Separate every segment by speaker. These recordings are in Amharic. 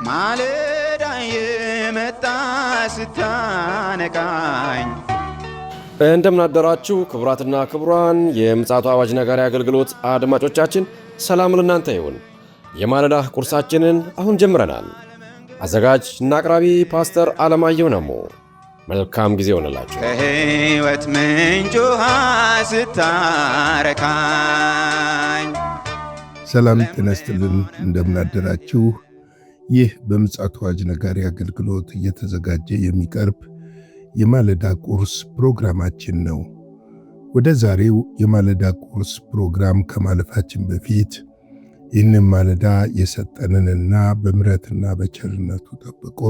Speaker 1: ማለዳ የመጣ ስታነቃኝ።
Speaker 2: እንደምን አደራችሁ ክቡራትና ክቡራን የምፅዓቱ አዋጅ ነጋሪ አገልግሎት አድማጮቻችን፣ ሰላም ለእናንተ ይሁን። የማለዳ ቁርሳችንን አሁን ጀምረናል። አዘጋጅ እና አቅራቢ ፓስተር አለማየሁ ነሞ። መልካም ጊዜ ሆነላችሁ።
Speaker 1: ከሕይወት ምንጭ ውሃ ስታረካኝ።
Speaker 3: ሰላም ጤና ይስጥልን፣ እንደምን አደራችሁ። ይህ በምፅዓቱ አዋጅ ነጋሪ አገልግሎት እየተዘጋጀ የሚቀርብ የማለዳ ቁርስ ፕሮግራማችን ነው። ወደ ዛሬው የማለዳ ቁርስ ፕሮግራም ከማለፋችን በፊት ይህንን ማለዳ የሰጠንንና በምሕረትና በቸርነቱ ጠብቆ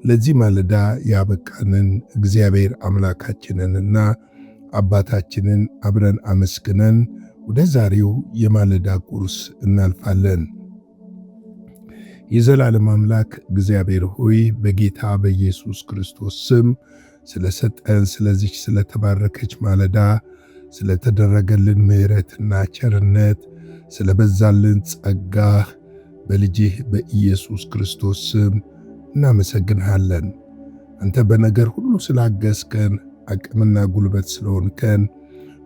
Speaker 3: ለዚህ ማለዳ ያበቃንን እግዚአብሔር አምላካችንንና አባታችንን አብረን አመስግነን ወደ ዛሬው የማለዳ ቁርስ እናልፋለን። የዘላለም አምላክ እግዚአብሔር ሆይ በጌታ በኢየሱስ ክርስቶስ ስም ስለሰጠን ስለዚች ስለተባረከች ማለዳ፣ ስለተደረገልን ምሕረትና ቸርነት፣ ስለበዛልን ጸጋ በልጅህ በኢየሱስ ክርስቶስ ስም እናመሰግንሃለን። አንተ በነገር ሁሉ ስላገዝከን፣ አቅምና ጉልበት ስለሆንከን፣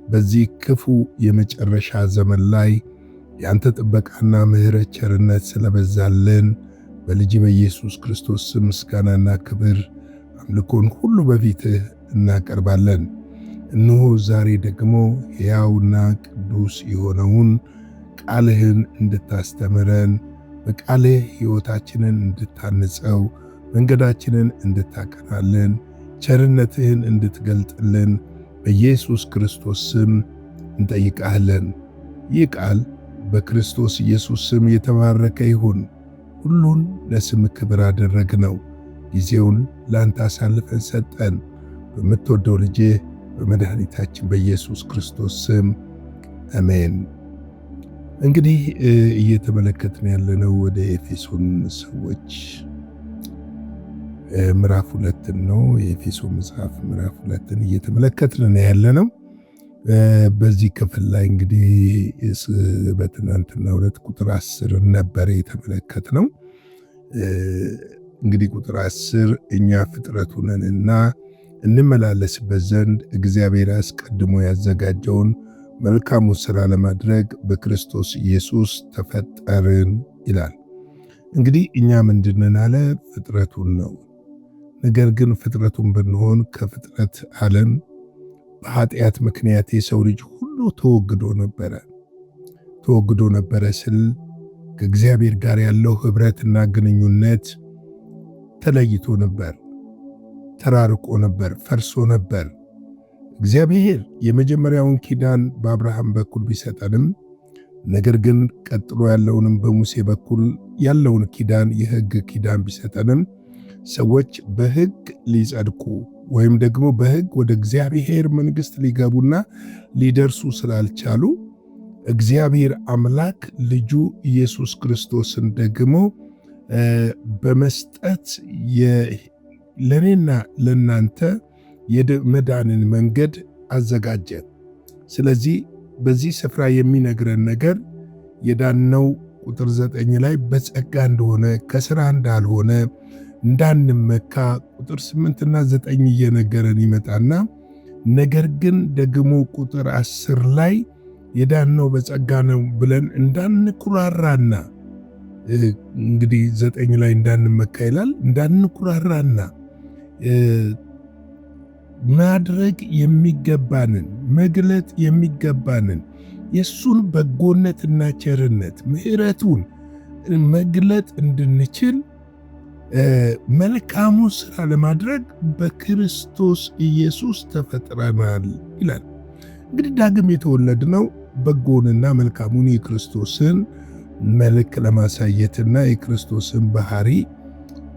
Speaker 3: በዚህ ክፉ የመጨረሻ ዘመን ላይ የአንተ ጥበቃና ምሕረት ቸርነት ስለበዛልን በልጅ በኢየሱስ ክርስቶስ ስም ምስጋናና ክብር አምልኮን ሁሉ በፊትህ እናቀርባለን። እነሆ ዛሬ ደግሞ ሕያውና ቅዱስ የሆነውን ቃልህን እንድታስተምረን፣ በቃልህ ሕይወታችንን እንድታንጸው፣ መንገዳችንን እንድታቀናልን፣ ቸርነትህን እንድትገልጥልን በኢየሱስ ክርስቶስ ስም እንጠይቃለን። ይህ ቃል በክርስቶስ ኢየሱስ ስም የተባረከ ይሁን። ሁሉን ለስም ክብር አደረግነው። ጊዜውን ለአንተ አሳልፈን ሰጠን። በምትወደው ልጅህ በመድኃኒታችን በኢየሱስ ክርስቶስ ስም አሜን። እንግዲህ እየተመለከትን ያለነው ወደ ኤፌሶን ሰዎች ምዕራፍ 2 ነው። የኤፌሶን መጽሐፍ ምዕራፍ 2 እየተመለከትን ያለነው። በዚህ ክፍል ላይ እንግዲህ በትናንትናው ዕለት ቁጥር 10 ነበር የተመለከትነው። እንግዲህ ቁጥር 10 እኛ ፍጥረቱ ነንና እንመላለስበት ዘንድ እግዚአብሔር አስቀድሞ ያዘጋጀውን መልካሙን ሥራ ለማድረግ በክርስቶስ ኢየሱስ ተፈጠርን ይላል። እንግዲህ እኛ ምንድነን አለ? ፍጥረቱን ነው። ነገር ግን ፍጥረቱን ብንሆን ከፍጥረት ዓለም በኃጢአት ምክንያት የሰው ልጅ ሁሉ ተወግዶ ነበረ ስል ከእግዚአብሔር ጋር ያለው ኅብረትና ግንኙነት ተለይቶ ነበር፣ ተራርቆ ነበር፣ ፈርሶ ነበር። እግዚአብሔር የመጀመሪያውን ኪዳን በአብርሃም በኩል ቢሰጠንም፣ ነገር ግን ቀጥሎ ያለውንም በሙሴ በኩል ያለውን ኪዳን የሕግ ኪዳን ቢሰጠንም ሰዎች በሕግ ሊጸድቁ ወይም ደግሞ በሕግ ወደ እግዚአብሔር መንግሥት ሊገቡና ሊደርሱ ስላልቻሉ እግዚአብሔር አምላክ ልጁ ኢየሱስ ክርስቶስን ደግሞ በመስጠት ለኔና ለናንተ የመዳንን መንገድ አዘጋጀ። ስለዚህ በዚህ ስፍራ የሚነግረን ነገር የዳነው ቁጥር 9 ላይ በጸጋ እንደሆነ ከሥራ እንዳልሆነ እንዳንመካ ቁጥር 8ና 9 እየነገረን ይመጣና ነገር ግን ደግሞ ቁጥር 10 ላይ የዳነው በጸጋ ነው ብለን እንዳንኩራራና እንግዲህ 9 ላይ እንዳንመካ ይላል። እንዳንኩራራና ማድረግ የሚገባንን መግለጥ የሚገባንን የሱን በጎነትና ቸርነት ምሕረቱን መግለጥ እንድንችል መልካሙ ሥራ ለማድረግ በክርስቶስ ኢየሱስ ተፈጥረናል ይላል። እንግዲህ ዳግም የተወለድነው በጎንና መልካሙን የክርስቶስን መልክ ለማሳየትና የክርስቶስን ባህሪ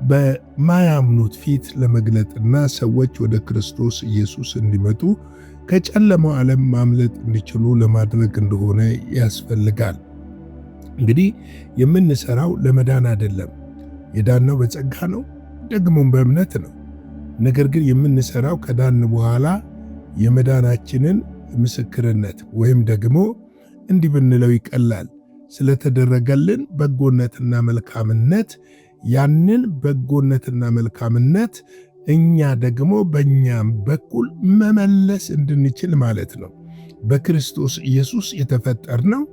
Speaker 3: በማያምኑት ፊት ለመግለጥና ሰዎች ወደ ክርስቶስ ኢየሱስ እንዲመጡ ከጨለማው ዓለም ማምለጥ እንዲችሉ ለማድረግ እንደሆነ ያስፈልጋል። እንግዲህ የምንሰራው ለመዳን አይደለም። የዳነው በጸጋ ነው፣ ደግሞም በእምነት ነው። ነገር ግን የምንሰራው ከዳን በኋላ የመዳናችንን ምስክርነት ወይም ደግሞ እንዲህ ብንለው ይቀላል፣ ስለተደረገልን በጎነትና መልካምነት ያንን በጎነትና መልካምነት እኛ ደግሞ በእኛም በኩል መመለስ እንድንችል ማለት ነው። በክርስቶስ ኢየሱስ የተፈጠርነው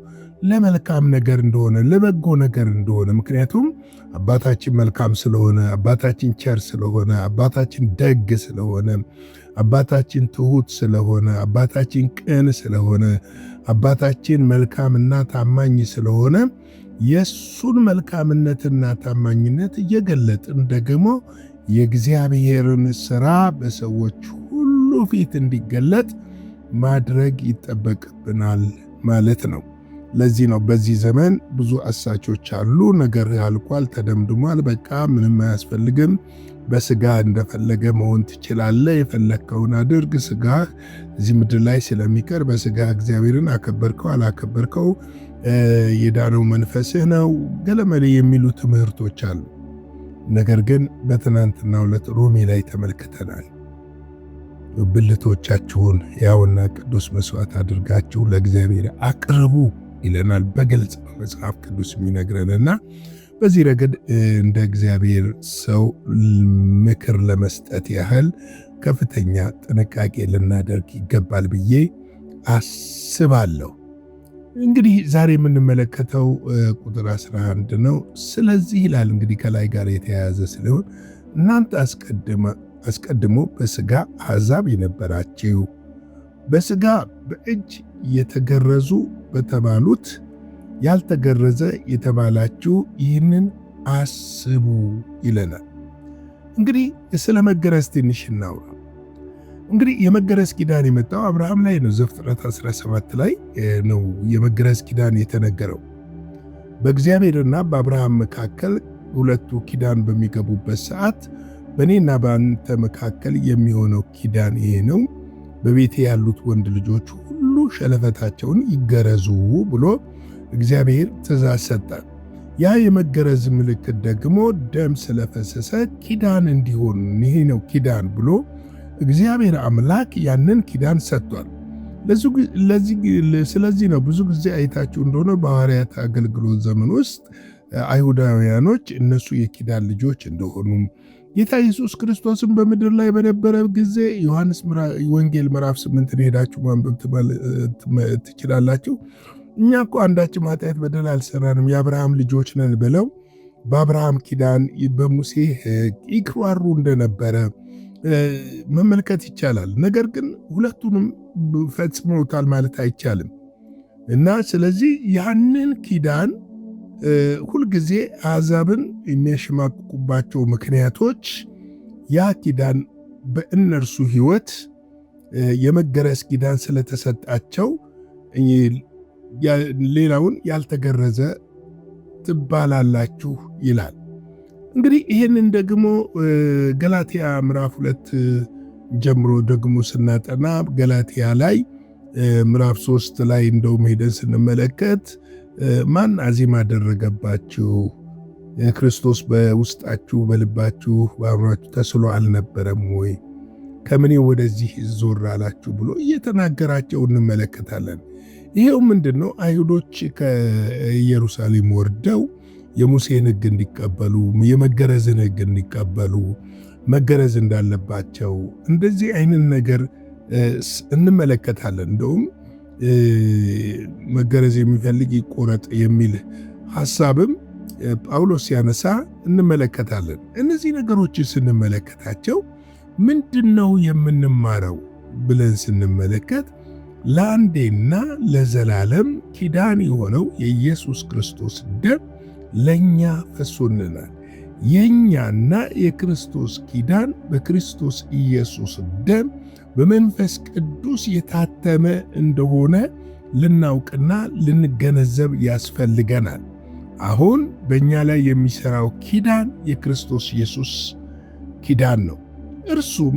Speaker 3: ለመልካም ነገር እንደሆነ፣ ለበጎ ነገር እንደሆነ፣ ምክንያቱም አባታችን መልካም ስለሆነ፣ አባታችን ቸር ስለሆነ፣ አባታችን ደግ ስለሆነ፣ አባታችን ትሁት ስለሆነ፣ አባታችን ቅን ስለሆነ፣ አባታችን መልካምና ታማኝ ስለሆነ የሱን መልካምነትና ታማኝነት እየገለጥን ደግሞ የእግዚአብሔርን ሥራ በሰዎች ሁሉ ፊት እንዲገለጥ ማድረግ ይጠበቅብናል ማለት ነው። ለዚህ ነው በዚህ ዘመን ብዙ አሳቾች አሉ። ነገር አልቋል፣ ተደምድሟል፣ በቃ ምንም አያስፈልግም፣ በስጋ እንደፈለገ መሆን ትችላለህ፣ የፈለግከውን አድርግ፣ ስጋ እዚህ ምድር ላይ ስለሚቀር በስጋ እግዚአብሔርን አከበርከው አላከበርከው የዳነው መንፈስህ ነው ገለመሌ የሚሉ ትምህርቶች አሉ። ነገር ግን በትናንትናው ዕለት ሮሜ ላይ ተመልክተናል። ብልቶቻችሁን ሕያውና ቅዱስ መስዋዕት አድርጋችሁ ለእግዚአብሔር አቅርቡ ይለናል በግልጽ መጽሐፍ ቅዱስ የሚነግረንና በዚህ ረገድ እንደ እግዚአብሔር ሰው ምክር ለመስጠት ያህል ከፍተኛ ጥንቃቄ ልናደርግ ይገባል ብዬ አስባለሁ። እንግዲህ ዛሬ የምንመለከተው ቁጥር 11 ነው። ስለዚህ ይላል እንግዲህ ከላይ ጋር የተያያዘ ስለሆን እናንተ አስቀድሞ በሥጋ አሕዛብ የነበራችሁ በሥጋ በእጅ የተገረዙ በተባሉት ያልተገረዘ የተባላችሁ ይህንን አስቡ ይለናል። እንግዲህ ስለ መገረዝ ትንሽ እናውራ። እንግዲህ የመገረዝ ኪዳን የመጣው አብርሃም ላይ ነው። ዘፍጥረት 17 ላይ ነው የመገረዝ ኪዳን የተነገረው። በእግዚአብሔርና በአብርሃም መካከል ሁለቱ ኪዳን በሚገቡበት ሰዓት በእኔና በአንተ መካከል የሚሆነው ኪዳን ይሄ ነው፣ በቤቴ ያሉት ወንድ ልጆች ሁሉ ሸለፈታቸውን ይገረዙ ብሎ እግዚአብሔር ትእዛዝ ሰጠ። ያ የመገረዝ ምልክት ደግሞ ደም ስለፈሰሰ ኪዳን እንዲሆን ይሄ ነው ኪዳን ብሎ እግዚአብሔር አምላክ ያንን ኪዳን ሰጥቷል። ስለዚህ ነው ብዙ ጊዜ አይታችሁ እንደሆነ በሐዋርያት አገልግሎት ዘመን ውስጥ አይሁዳውያኖች እነሱ የኪዳን ልጆች እንደሆኑ ጌታ ኢየሱስ ክርስቶስን በምድር ላይ በነበረ ጊዜ ዮሐንስ ወንጌል ምዕራፍ 8 ሄዳችሁ ማንበብ ትችላላችሁ። እኛ እኮ አንዳችም ኃጢአት በደል አልሰራንም የአብርሃም ልጆች ነን ብለው በአብርሃም ኪዳን በሙሴ ሕግ ይክራሩ እንደነበረ መመልከት ይቻላል። ነገር ግን ሁለቱንም ፈጽመውታል ማለት አይቻልም እና ስለዚህ ያንን ኪዳን ሁልጊዜ አሕዛብን የሚያሸማቅቁባቸው ምክንያቶች ያ ኪዳን በእነርሱ ሕይወት የመገረዝ ኪዳን ስለተሰጣቸው ሌላውን ያልተገረዘ ትባላላችሁ ይላል። እንግዲህ ይህንን ደግሞ ገላትያ ምዕራፍ 2 ጀምሮ ደግሞ ስናጠና ገላትያ ላይ ምዕራፍ 3 ላይ እንደውም ሄደን ስንመለከት ማን አዚም አደረገባችሁ? ክርስቶስ በውስጣችሁ በልባችሁ በአእምሯችሁ ተስሎ አልነበረም ወይ? ከምኔ ወደዚህ ዞር አላችሁ ብሎ እየተናገራቸው እንመለከታለን። ይሄው ምንድን ነው? አይሁዶች ከኢየሩሳሌም ወርደው የሙሴን ሕግ እንዲቀበሉ የመገረዝን ሕግ እንዲቀበሉ መገረዝ እንዳለባቸው እንደዚህ አይነት ነገር እንመለከታለን። እንደውም መገረዝ የሚፈልግ ይቆረጥ የሚል ሐሳብም ጳውሎስ ሲያነሳ እንመለከታለን። እነዚህ ነገሮችን ስንመለከታቸው ምንድነው የምንማረው ብለን ስንመለከት ለአንዴና ለዘላለም ኪዳን የሆነው የኢየሱስ ክርስቶስ ደም ለኛ ፈሶልናል። የኛና የክርስቶስ ኪዳን በክርስቶስ ኢየሱስ ደም በመንፈስ ቅዱስ የታተመ እንደሆነ ልናውቅና ልንገነዘብ ያስፈልገናል። አሁን በእኛ ላይ የሚሠራው ኪዳን የክርስቶስ ኢየሱስ ኪዳን ነው። እርሱም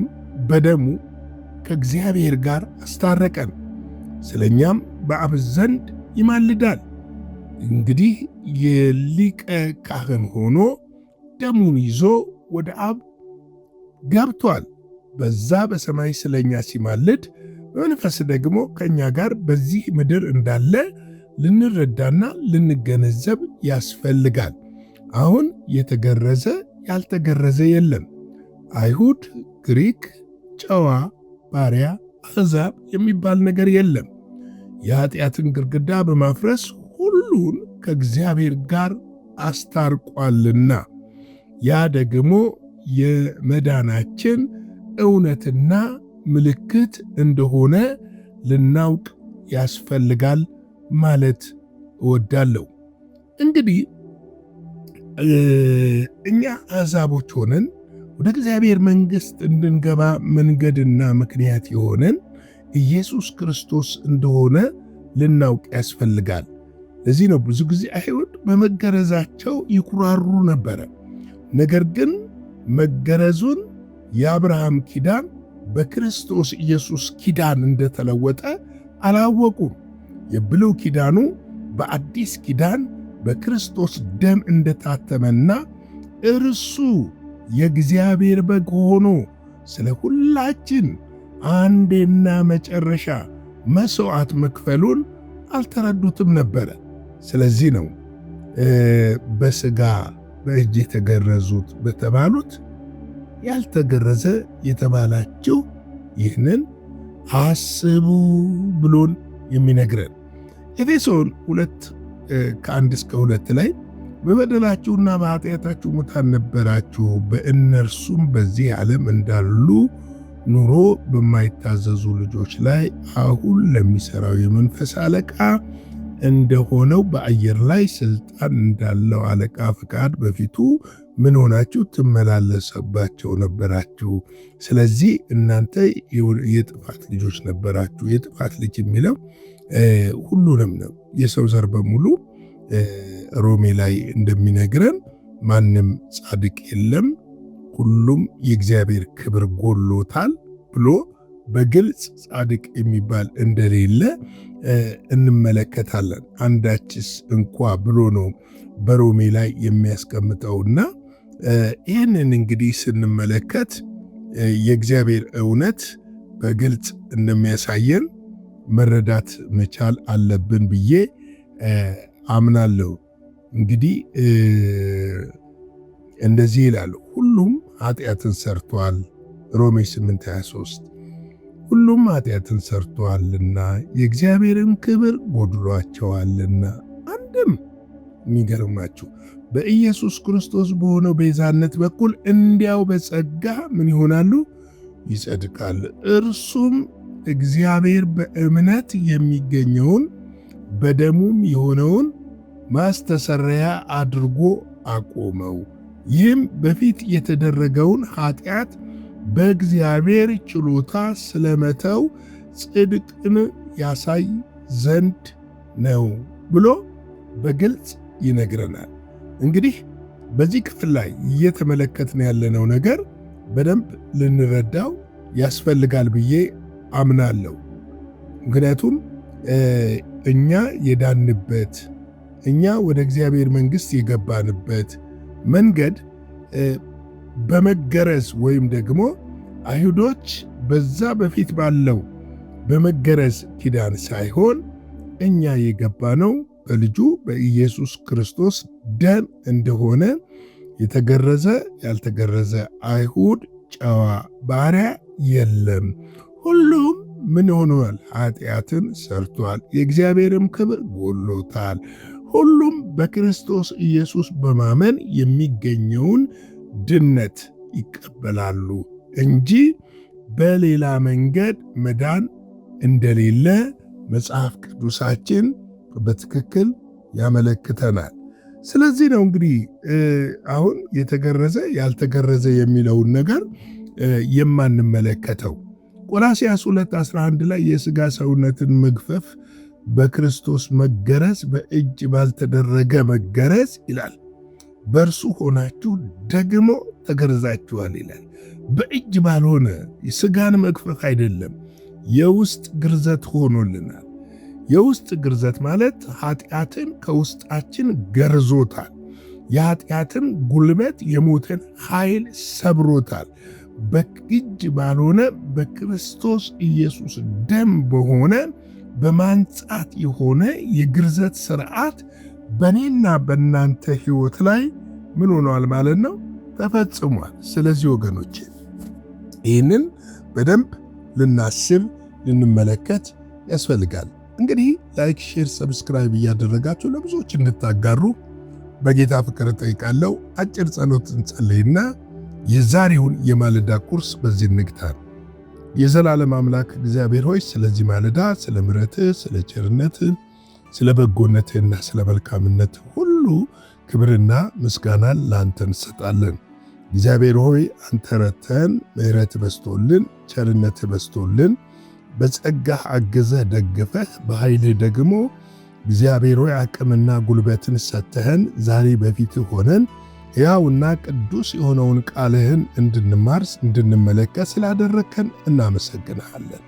Speaker 3: በደሙ ከእግዚአብሔር ጋር አስታረቀን፣ ስለኛም በአብ ዘንድ ይማልዳል። እንግዲህ የሊቀ ካህን ሆኖ ደሙን ይዞ ወደ አብ ገብቷል። በዛ በሰማይ ስለኛ ሲማልድ በመንፈስ ደግሞ ከኛ ጋር በዚህ ምድር እንዳለ ልንረዳና ልንገነዘብ ያስፈልጋል። አሁን የተገረዘ ያልተገረዘ የለም። አይሁድ፣ ግሪክ፣ ጨዋ፣ ባሪያ፣ አሕዛብ የሚባል ነገር የለም። የኃጢአትን ግድግዳ በማፍረስ ሁሉን ከእግዚአብሔር ጋር አስታርቋልና ያ ደግሞ የመዳናችን እውነትና ምልክት እንደሆነ ልናውቅ ያስፈልጋል ማለት እወዳለሁ። እንግዲህ እኛ አሕዛቦች ሆነን ወደ እግዚአብሔር መንግሥት እንድንገባ መንገድና ምክንያት የሆነን ኢየሱስ ክርስቶስ እንደሆነ ልናውቅ ያስፈልጋል። ለዚህ ነው ብዙ ጊዜ አይሁድ በመገረዛቸው ይኩራሩ ነበረ። ነገር ግን መገረዙን የአብርሃም ኪዳን በክርስቶስ ኢየሱስ ኪዳን እንደተለወጠ አላወቁም። የብሉይ ኪዳኑ በአዲስ ኪዳን በክርስቶስ ደም እንደታተመና እርሱ የእግዚአብሔር በግ ሆኖ ስለ ሁላችን አንዴና መጨረሻ መሥዋዕት መክፈሉን አልተረዱትም ነበረ። ስለዚህ ነው በሥጋ በእጅ የተገረዙት በተባሉት ያልተገረዘ የተባላችሁ ይህንን አስቡ ብሎን የሚነግረን። ኤፌሶን 2:1-2 ላይ በበደላችሁና በኃጢአታችሁ ሙታን ነበራችሁ፣ በእነርሱም በዚህ ዓለም እንዳሉ ኑሮ በማይታዘዙ ልጆች ላይ አሁን ለሚሠራው የመንፈስ አለቃ እንደሆነው በአየር ላይ ሥልጣን እንዳለው አለቃ ፈቃድ በፊቱ ምን ሆናችሁ ትመላለሰባቸው ነበራችሁ። ስለዚህ እናንተ የጥፋት ልጆች ነበራችሁ። የጥፋት ልጅ የሚለው ሁሉንም ነው፣ የሰው ዘር በሙሉ። ሮሜ ላይ እንደሚነግረን ማንም ጻድቅ የለም፣ ሁሉም የእግዚአብሔር ክብር ጎሎታል ብሎ በግልጽ ጻድቅ የሚባል እንደሌለ እንመለከታለን። አንዳችስ እንኳ ብሎ ነው በሮሜ ላይ የሚያስቀምጠውና ይህንን እንግዲህ ስንመለከት የእግዚአብሔር እውነት በግልጽ እንደሚያሳየን መረዳት መቻል አለብን ብዬ አምናለሁ። እንግዲህ እንደዚህ ይላል፣ ሁሉም ኃጢአትን ሰርቷል። ሮሜ 8:23 ሁሉም ኃጢአትን ሰርቷልና የእግዚአብሔርን ክብር ጎድሏቸዋልና። አንድም የሚገርማችሁ በኢየሱስ ክርስቶስ በሆነው ቤዛነት በኩል እንዲያው በጸጋ ምን ይሆናሉ? ይጸድቃል። እርሱም እግዚአብሔር በእምነት የሚገኘውን በደሙም የሆነውን ማስተሰረያ አድርጎ አቆመው። ይህም በፊት የተደረገውን ኃጢአት በእግዚአብሔር ችሎታ ስለመተው ጽድቅን ያሳይ ዘንድ ነው ብሎ በግልጽ ይነግረናል። እንግዲህ በዚህ ክፍል ላይ እየተመለከትን ያለነው ነገር በደንብ ልንረዳው ያስፈልጋል ብዬ አምናለሁ። ምክንያቱም እኛ የዳንበት እኛ ወደ እግዚአብሔር መንግሥት የገባንበት መንገድ በመገረዝ ወይም ደግሞ አይሁዶች በዛ በፊት ባለው በመገረዝ ኪዳን ሳይሆን እኛ የገባነው በልጁ በኢየሱስ ክርስቶስ ደም እንደሆነ የተገረዘ ያልተገረዘ አይሁድ፣ ጨዋ፣ ባሪያ የለም። ሁሉም ምን ሆኗል? ኃጢአትን ሰርቷል፣ የእግዚአብሔርም ክብር ጎሎታል። ሁሉም በክርስቶስ ኢየሱስ በማመን የሚገኘውን ድነት ይቀበላሉ እንጂ በሌላ መንገድ መዳን እንደሌለ መጽሐፍ ቅዱሳችን በትክክል ያመለክተናል። ስለዚህ ነው እንግዲህ አሁን የተገረዘ ያልተገረዘ የሚለውን ነገር የማንመለከተው። ቆላስይስ 2:11 ላይ የሥጋ ሰውነትን መግፈፍ በክርስቶስ መገረዝ በእጅ ባልተደረገ መገረዝ ይላል። በእርሱ ሆናችሁ ደግሞ ተገርዛችኋል ይላል። በእጅ ባልሆነ የሥጋን መግፈፍ አይደለም፣ የውስጥ ግርዘት ሆኖልናል። የውስጥ ግርዘት ማለት ኃጢአትን ከውስጣችን ገርዞታል። የኃጢአትን ጉልበት የሞትን ኃይል ሰብሮታል። በእጅ ባልሆነ በክርስቶስ ኢየሱስ ደም በሆነ በማንጻት የሆነ የግርዘት ሥርዓት በእኔና በእናንተ ሕይወት ላይ ምን ሆኗል ማለት ነው? ተፈጽሟል። ስለዚህ ወገኖቼ ይህንን በደንብ ልናስብ ልንመለከት ያስፈልጋል። እንግዲህ ላይክ፣ ሼር፣ ሰብስክራይብ እያደረጋችሁ ለብዙዎች እንድታጋሩ በጌታ ፍቅር ጠይቃለሁ። አጭር ጸሎት እንጸልይና የዛሬውን የማለዳ ቁርስ በዚህ እንግታል። የዘላለም አምላክ እግዚአብሔር ሆይ ስለዚህ ማለዳ ስለ ምሕረትህ፣ ስለ ቸርነትህ፣ ስለ በጎነትህና ስለ መልካምነትህ ሁሉ ክብርና ምስጋናን ለአንተ እንሰጣለን። እግዚአብሔር ሆይ አንተ ረድተህን፣ ምሕረትህ በዝቶልን፣ ቸርነትህ በዝቶልን፣ በጸጋህ አግዘህ ደግፈህ፣ በኃይልህ ደግሞ እግዚአብሔር ሆይ አቅምና ጉልበትን ሰጥተህን ዛሬ በፊትህ ሆነን ሕያውና ቅዱስ የሆነውን ቃልህን እንድንማር እንድንመለከት ስላደረግከን እናመሰግንሃለን።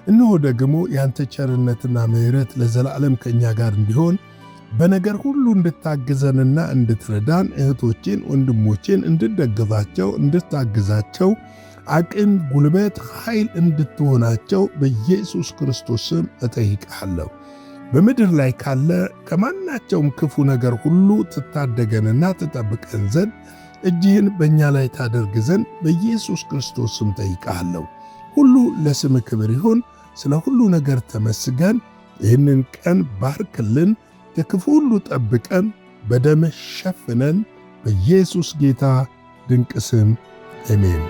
Speaker 3: እነሆ ደግሞ ያንተ ቸርነትና ምሕረት ለዘላለም ከእኛ ጋር እንዲሆን በነገር ሁሉ እንድታግዘንና እንድትረዳን እህቶቼን ወንድሞቼን እንድትደግፋቸው እንድታግዛቸው አቅም፣ ጉልበት፣ ኃይል እንድትሆናቸው በኢየሱስ ክርስቶስ ስም እጠይቅሃለሁ። በምድር ላይ ካለ ከማናቸውም ክፉ ነገር ሁሉ ትታደገንና ትጠብቀን ዘንድ እጅህን በእኛ ላይ ታደርግ ዘንድ በኢየሱስ ክርስቶስ ስም ጠይቅሃለሁ። ሁሉ ለስም ክብር ይሁን። ስለ ሁሉ ነገር ተመስገን። ይህንን ቀን ባርክልን፣ ከክፉ ሁሉ ጠብቀን፣ በደምህ ሸፍነን፣ በኢየሱስ ጌታ ድንቅ ስም አሜን።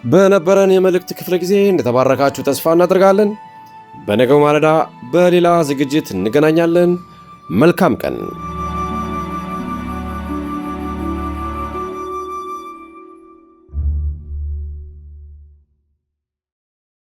Speaker 2: በነበረን የመልእክት ክፍለ ጊዜ እንደተባረካችሁ ተስፋ እናደርጋለን። በነገው ማለዳ በሌላ ዝግጅት እንገናኛለን። መልካም ቀን።